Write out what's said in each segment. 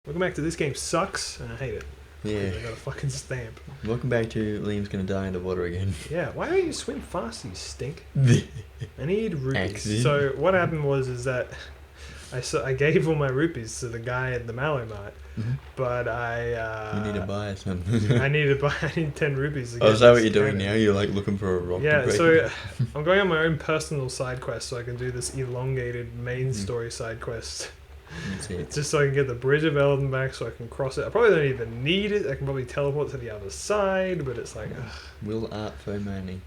Welcome back to This Game Sucks, and I hate it. Yeah. I got a fucking stamp. Welcome back to Liam's gonna die in the water again. Yeah, why don't you swim fast, you stink? I need rupees. Accident. So what happened was that I gave all my rupees to the guy at the Mallow Mart, but You need to buy some. I need 10 rupees. To Oh, get is that what this you're doing cannon. now? You're like looking for a rock to Yeah, break? so I'm going on my own personal side quest so I can do this elongated main story side quest. That's it. Just so I can get the Bridge of Elden back so I can cross it. I probably don't even need it. I can probably teleport to the other side, but it's like, ugh. Will art for money.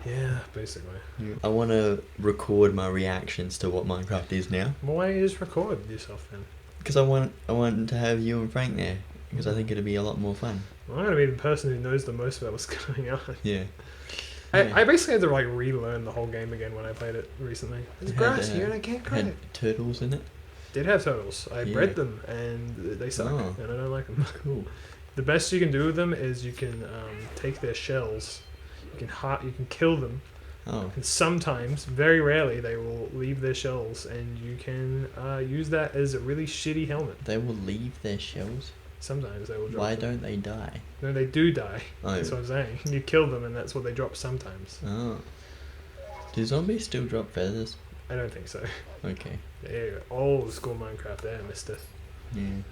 Yeah, basically. I want to record my reactions to what Minecraft is now. Well, why don't you just record yourself then? Because I want to have you and Frank there. Because I think it'd be a lot more fun. Well, I'm going to be the person who knows the most about what's going on. Yeah. I basically had to like relearn the whole game again when I played it recently. It's It grass had, here and I can't credit. Had turtles in it. Did have turtles. I Yeah. bred them and they suck Oh. and I don't like them. Cool. The best you can do with them is you can take their shells, you can kill them, Oh. and sometimes, very rarely, they will leave their shells, and you can use that as a really shitty helmet. They will leave their shells? Sometimes they will drop. Why them. don't they die? No, they do die. Oh. That's what I'm saying. You kill them, and that's what they drop sometimes. Oh. Do zombies still drop feathers? I don't think so. Okay. Yeah, old school Minecraft there, mister. Yeah.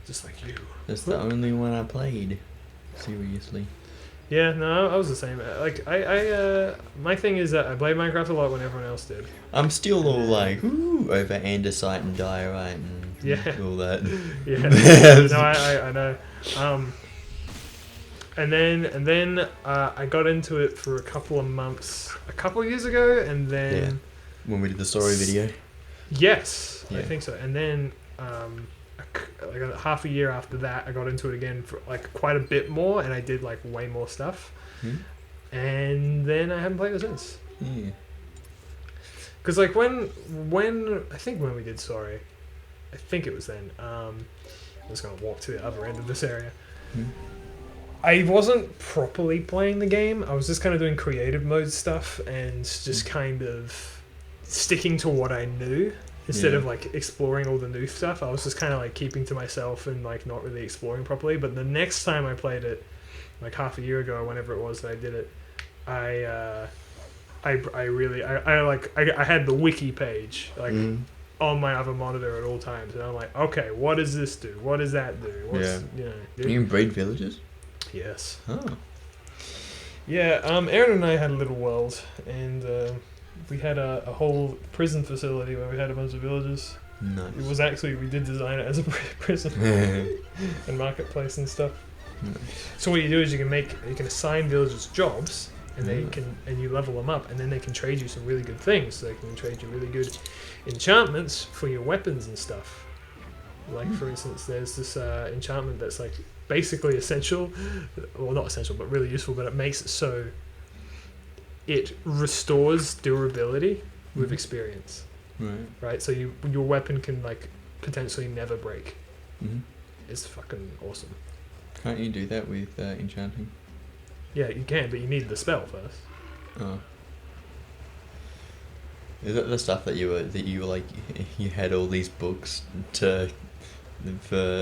Just like you. That's the only one I played. Seriously. Yeah, no, I was the same. Like, my thing is that I played Minecraft a lot when everyone else did. I'm still all like, ooh, over andesite and diorite and all that. Yeah. No, I know. And then I got into it for a couple of months, a couple of years ago, and then... Yeah. When we did the story video. Yes, I Yeah. think so. And then like a half a year after that, I got into it again for like quite a bit more, and I did like way more stuff. And then I haven't played it since. Yeah. Because like when I think when we did Sorry, I think it was then. I'm just gonna walk to the other end of this area. I wasn't properly playing the game. I was just kind of doing creative mode stuff and just kind of sticking to what I knew instead of like exploring all the new stuff. I was just kind of like keeping to myself and like not really exploring properly. But the next time I played it, like half a year ago or whenever it was that I did it, I had the wiki page like on my other monitor at all times, and I'm like, okay, what does this do? What does that do? What's, Can you breed villages? Yes. Oh. Yeah, Aaron and I had a little world, and we had a whole prison facility where we had a bunch of villages. Nice. It was actually, we did design it as a prison and marketplace and stuff. So what you do is you can assign villagers jobs, and and you level them up, and then they can trade you some really good things. So they can trade you really good enchantments for your weapons and stuff. Like for instance, there's this enchantment that's like basically essential, well not essential, but really useful. But it makes it so it restores durability with experience. Right. So your weapon can like potentially never break. It's fucking awesome. Can't you do that with enchanting? Yeah, you can, but you need the spell first. Oh. Is that the stuff that you were like you had all these books for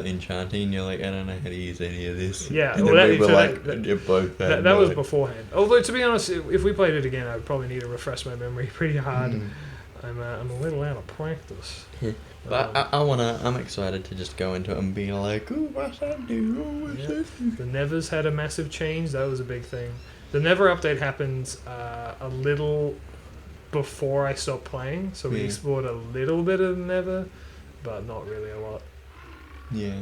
enchanting, and you're like, I don't know how to use any of this. Yeah, and well, then we that- were so like, that- you both had That was no- beforehand. Although to be honest, if we played it again, I'd probably need to refresh my memory pretty hard. I'm a little out of practice. But I'm excited to just go into it and be like, ooh, what's that do? Oh, what's this? The Nevers had a massive change. That was a big thing. The Never update happened a little before I stopped playing, so we explored a little bit of Never, but not really a lot. Yeah.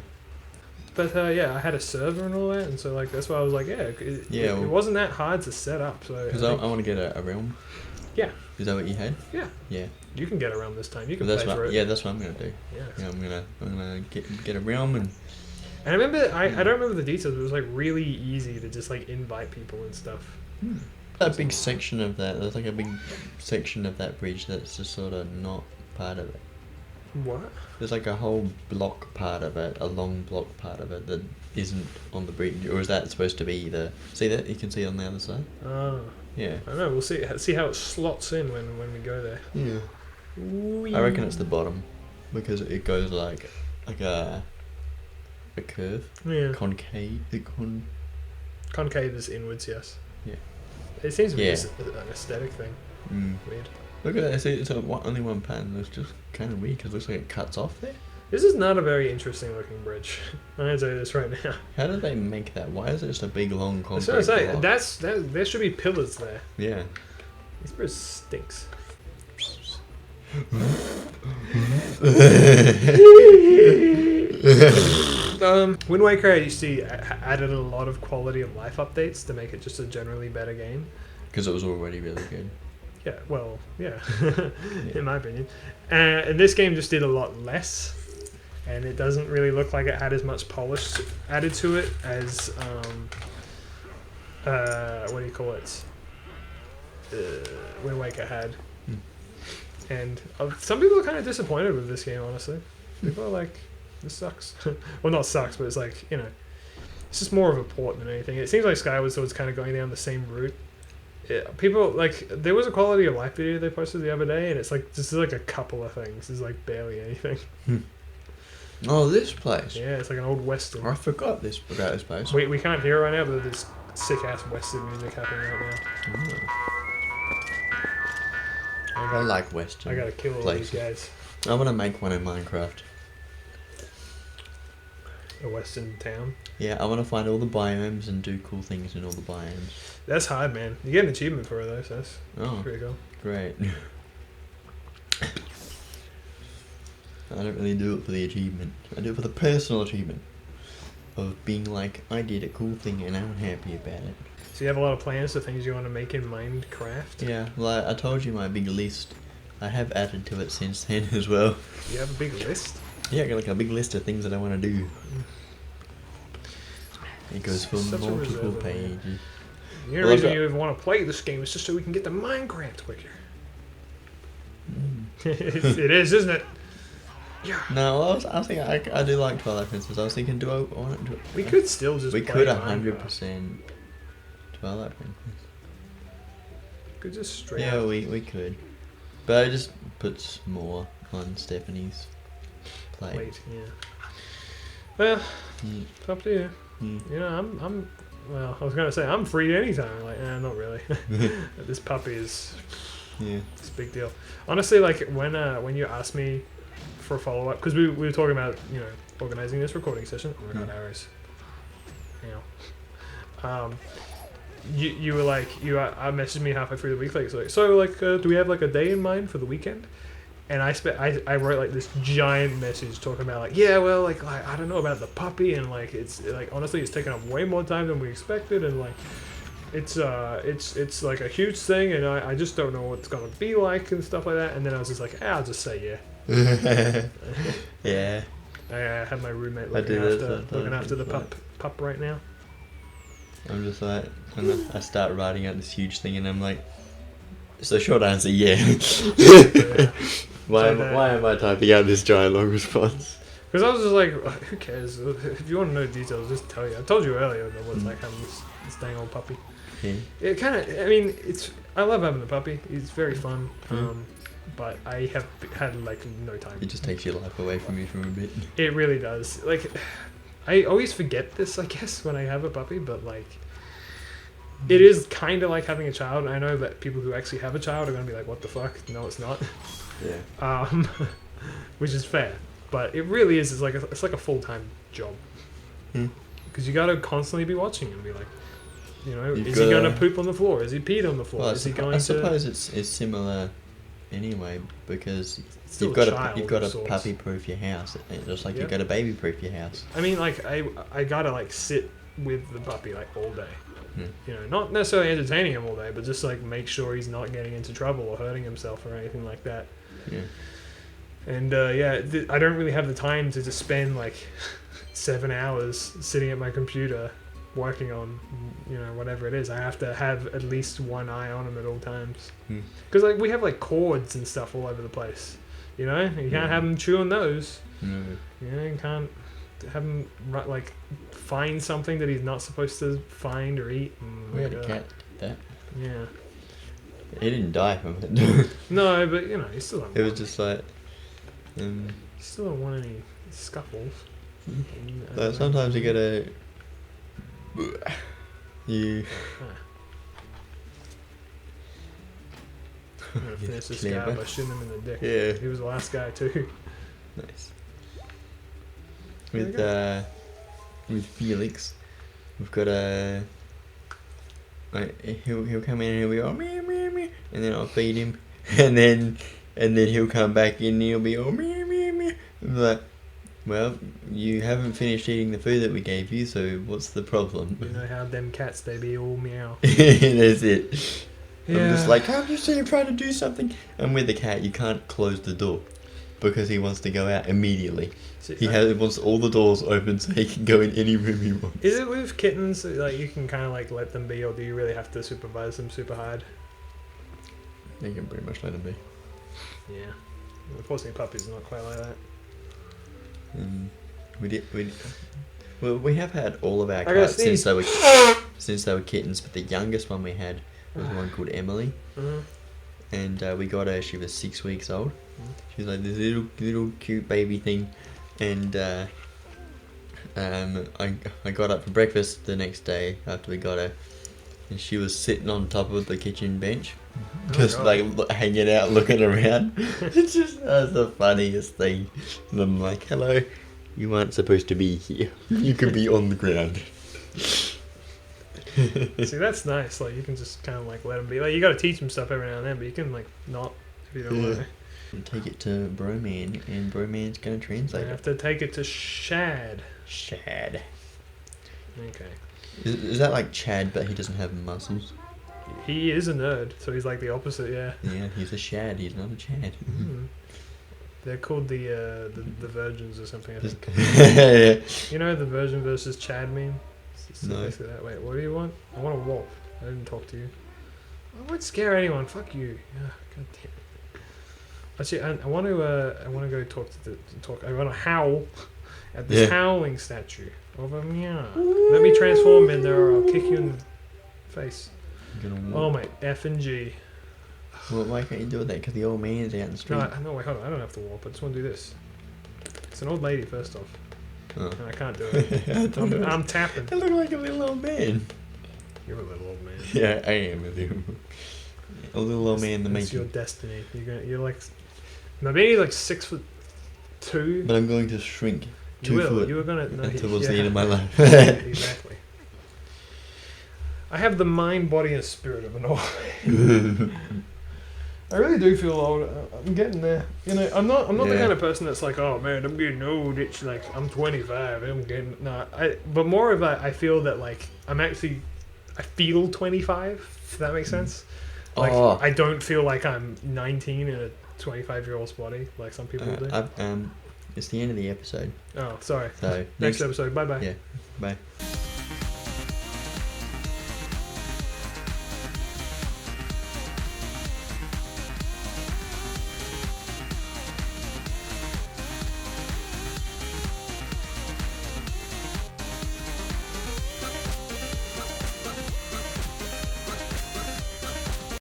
But I had a server and all that, and so like that's why I was like, it wasn't that hard to set up. So Because I want to get a realm. Yeah. Is that what you had? Yeah. Yeah. You can get a realm this time. You can That's play for what. it. Yeah, that's what I'm gonna do. Yeah. Yeah, I'm gonna get a realm and. And I remember, I don't remember the details, but it was like really easy to just like invite people and stuff. That big section of that, there's like a big section of that bridge that's just sort of not part of it. What? There's like a whole block part of it, a long block part of it that isn't on the bridge, or is that supposed to be the? See that you can see on the other side. Oh. Yeah. I don't know. We'll see how it slots in when we go there. Yeah. I reckon it's the bottom, because it goes like like a curve, Yeah. concave, Concave is inwards, yes. Yeah. It seems to be Yeah. an aesthetic thing. Weird. Look at that. It's only one pattern. It's just kind of weird because it looks like it cuts off there. This is not a very interesting looking bridge. I'm gonna tell you this right now. How did they make that? Why is it just a big long I was concrete gonna say block? there should be pillars there. Yeah. This bridge stinks. Wind Waker, I used to added a lot of quality of life updates to make it just a generally better game. Because it was already really good. Yeah, well, yeah, in my opinion. And this game just did a lot less, and it doesn't really look like it had as much polish added to it as what do you call it? Wind Waker had. And some people are kind of disappointed with this game, honestly. People are like, this sucks. Well, not sucks, but it's like, you know, it's just more of a port than anything. It seems like Skyward Sword's kind of going down the same route. People, like, there was a quality of life video they posted the other day, and it's like, just like a couple of things. There's like barely anything. Oh, this place. Yeah, it's like an old western. I forgot about this place. We can't hear it right now, but there's sick-ass western music happening right now. I like Western. I gotta kill all places. these guys. I want to make one in Minecraft. A western town. Yeah, I want to find all the biomes and do cool things in all the biomes. That's hard, man. You get an achievement for it, though, so that's pretty cool. Great. I don't really do it for the achievement. I do it for the personal achievement of being like, I did a cool thing and I'm happy about it. So you have a lot of plans for things you want to make in Minecraft? Yeah, like I told you my big list. I have added to it since then as well. You have a big list? Yeah, I got like a big list of things that I want to do. It goes for multiple pages. The only reason you want to play this game is just so we can get to Minecraft quicker. It is, isn't it? Yeah. No, I was thinking I do like Twilight Princess. I was thinking, do I want to? We could still just. We play could Minecraft. 100% Twilight Princess. Could just straight. Yeah, up. we could, but I just puts more on Stephanie's plate. Wait, yeah. Well, it's up to you. Mm. You know, I'm. Well, I was gonna say I'm free anytime. Like, not really. This puppy is. Yeah. It's a big deal. Honestly, like when you asked me for a follow up, because we were talking about organizing this recording session. Oh my god, arrows. You were like I messaged me halfway through the week like do we have like a day in mind for the weekend? And I wrote like this giant message talking about like like I don't know about the puppy, and like it's like honestly it's taken up way more time than we expected, and like it's like a huge thing, and I just don't know what it's gonna be like and stuff like that. And then I was just like, I'll just say yeah. Yeah. I had my roommate looking after the pup right now. I'm just like, and I start writing out this huge thing, and I'm like, so short answer, yeah. Why am I typing out this giant long response? Because I was just like, who cares? If you want to know details, just tell you. I told you earlier that what it's like having this dang old puppy. Yeah. It kind of, I mean, I love having the puppy. It's very fun. But I have had like no time. It just takes your life away from you for a bit. It really does. Like, I always forget this, I guess, when I have a puppy, but like, it is kind of like having a child. I know that people who actually have a child are going to be like, what the fuck? No, it's not. Yeah. Which is fair. But it really is. It's like a full-time job. Because you got to constantly be watching and be like, is he going to poop on the floor? Is he peed on the floor? Well, is he going to... I suppose it's similar anyway, because Still you've got to puppy-proof your house, just like you've got to baby-proof your house. I mean, like, I got to, like, sit with the puppy, like, all day. Not necessarily entertaining him all day, but just, like, make sure he's not getting into trouble or hurting himself or anything like that. Yeah. And, I don't really have the time to just spend, like, 7 hours sitting at my computer working on, whatever it is. I have to have at least one eye on him at all times. Because, like, we have, like, cords and stuff all over the place. You can't have him chew on those. No. You can't have him, like, find something that he's not supposed to find or eat. We had a cat that. Yeah. He didn't die from it. No, but, he still don't It was just like... You still don't want any scuffles. Sometimes you gotta. You. I'm gonna finish this guy Clever. by shooting him in the dick. Yeah. He was the last guy too. Nice. There With Felix, we've got a. He'll come in and he'll be all meow meow meow, and then I'll feed him, and then he'll come back in and he'll be all meow meow meow. I'm like, well, you haven't finished eating the food that we gave you, so what's the problem? You know how them cats, they be all meow. That's it. Yeah. I'm just like, can't you see I'm trying to do something? And with the cat, you can't close the door because he wants to go out immediately. See, He wants all the doors open so he can go in any room he wants. Is it with kittens, like you can kind of like let them be, or do you really have to supervise them super hard? You can pretty much let him be. Yeah. Unfortunately, puppies are not quite like that. We have had all of our I gotta cats sneeze. since they were kittens, but the youngest one we had was one called Emily, and we got her. She was 6 weeks old. She was like this little cute baby thing, and I got up for breakfast the next day after we got her, and she was sitting on top of the kitchen bench, just God. like hanging out, looking around. It's just that's the funniest thing. And I'm like, hello, you aren't supposed to be here. You could be on the ground. See, that's nice. Like you can just kind of like let them be. Like you got to teach them stuff every now and then, but you can like not if you don't want to. And take it to Broman, and Broman's gonna I translate have it. to take it to Shad. Shad. Okay. Is that like Chad, but he doesn't have muscles? He is a nerd, so he's like the opposite. Yeah. Yeah, he's a Shad. He's not a Chad. They're called the virgins or something. I think. Yeah. You know the virgin versus Chad meme? It's No. basically that. Wait, what do you want? I want a wolf. I didn't talk to you. I won't scare anyone. Fuck you. Yeah, God damn it. Actually, I want to go talk to I want to howl at this howling statue of a meow. Let me transform in there, or I'll kick you in the face. Oh my F and G. Well, why can't you do that? Because the old man's out in the street. No, wait, hold on. I don't have to warp. I just want to do this. It's an old lady, first off. Oh. And I can't do it. I'm tapping. I look like a little old man. You're a little old man. Yeah, I am with you. A little old man in the That's your making. destiny. You're like, Mabeanie's like 6'2". But I'm going to shrink You 2 will. foot You were gonna towards the end of my life. Exactly. I have the mind, body, and spirit of an old man. I really do feel old. I'm getting there. You know, I'm not the kind of person that's like, oh man, I'm getting old. It's like I'm 25. I'm getting but more of I feel that like I feel 25. If that makes sense. Like I don't feel like I'm 19 in a 25-year-old's body like some people do. It's the end of the episode. Oh, sorry. So Next episode. Bye bye. Yeah. Bye.